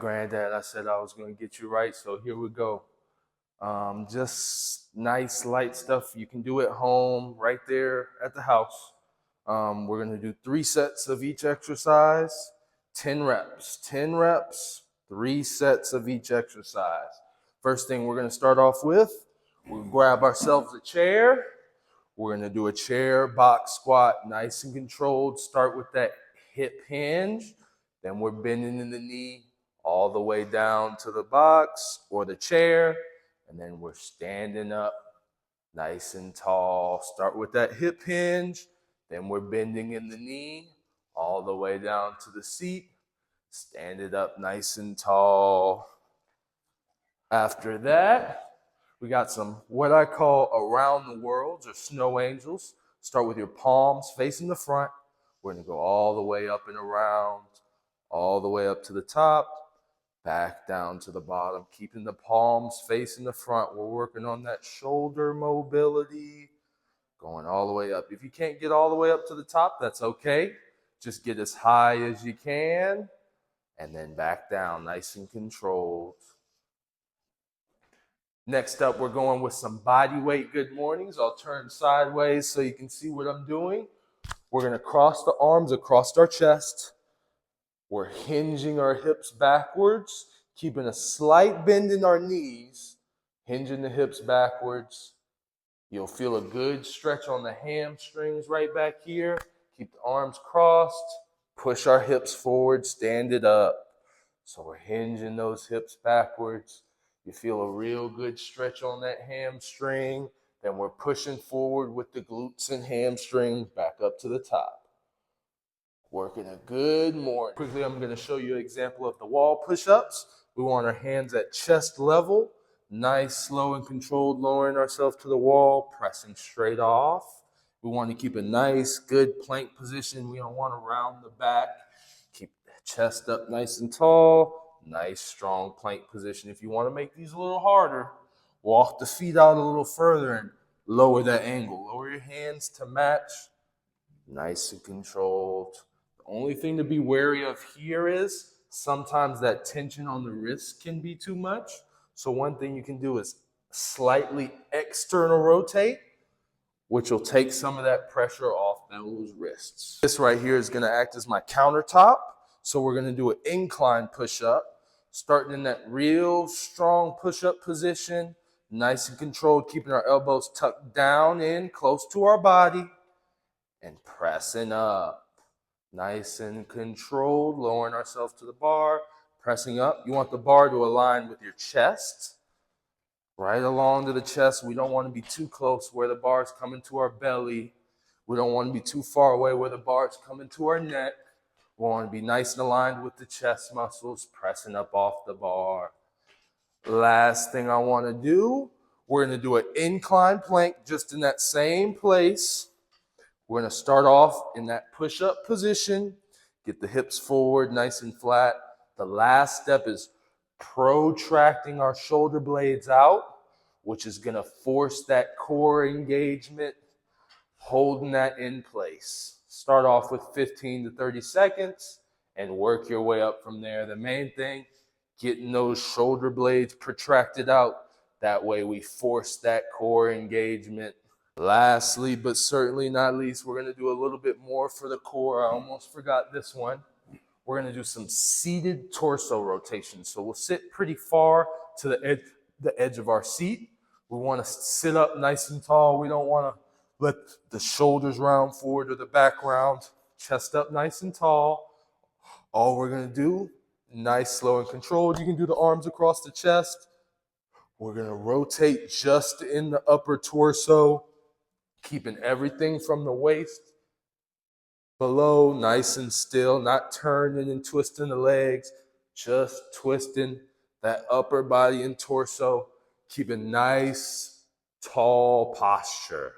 Granddad, I said I was going to get you right, so here we go. Just nice light stuff you can do at home, right there at the house. We're going to do 3 sets of each exercise, 10 reps. 10 reps, 3 sets of each exercise. First thing we're going to start off with, we'll grab ourselves a chair. We're going to do a chair box squat, nice and controlled. Start with that hip hinge. Then we're bending in the knee all the way down to the box or the chair. And then we're standing up nice and tall. Start with that hip hinge. Then we're bending in the knee all the way down to the seat. Stand it up nice and tall. After that, we got some what I call around the worlds or snow angels. Start with your palms facing the front. We're going to go all the way up and around, all the way up to the top, back down to the bottom, keeping the palms facing the front. We're working on that shoulder mobility, going all the way up. If you can't get all the way up to the top, that's okay. Just get as high as you can, and then back down, nice and controlled. Next up, we're going with some body weight good mornings. I'll turn sideways so you can see what I'm doing. We're going to cross the arms across our chest. We're hinging our hips backwards, keeping a slight bend in our knees, hinging the hips backwards. You'll feel a good stretch on the hamstrings right back here. Keep the arms crossed. Push our hips forward, stand it up. So we're hinging those hips backwards. You feel a real good stretch on that hamstring. Then we're pushing forward with the glutes and hamstrings back up to the top. Working a good morning. Quickly, I'm going to show you an example of the wall push-ups. We want our hands at chest level. Nice, slow, and controlled, lowering ourselves to the wall, pressing straight off. We want to keep a nice, good plank position. We don't want to round the back. Keep the chest up nice and tall. Nice, strong plank position. If you want to make these a little harder, walk the feet out a little further and lower that angle. Lower your hands to match. Nice and controlled. The only thing to be wary of here is sometimes that tension on the wrist can be too much. So one thing you can do is slightly external rotate, which will take some of that pressure off those wrists. This right here is going to act as my countertop. So we're going to do an incline push-up, starting in that real strong push-up position, nice and controlled, keeping our elbows tucked down in, close to our body, and pressing up. Nice and controlled, lowering ourselves to the bar, pressing up. You want the bar to align with your chest, right along to the chest. We don't want to be too close where the bar is coming to our belly. We don't want to be too far away where the bar is coming to our neck. We want to be nice and aligned with the chest muscles, pressing up off the bar. Last thing I want to do, we're going to do an incline plank just in that same place. We're going to start off in that push-up position, get the hips forward nice and flat. The last step is protracting our shoulder blades out, which is going to force that core engagement, holding that in place. Start off with 15 to 30 seconds and work your way up from there. The main thing, getting those shoulder blades protracted out. That way we force that core engagement. Lastly, but certainly not least, we're going to do a little bit more for the core. I almost forgot this one. We're going to do some seated torso rotation. So we'll sit pretty far to the edge of our seat. We want to sit up nice and tall. We don't want to let the shoulders round forward or the back round. Chest up nice and tall. All we're going to do, nice, slow, and controlled. You can do the arms across the chest. We're going to rotate just in the upper torso, keeping everything from the waist below nice and still, not turning and twisting the legs, just twisting that upper body and torso, keeping nice, tall posture.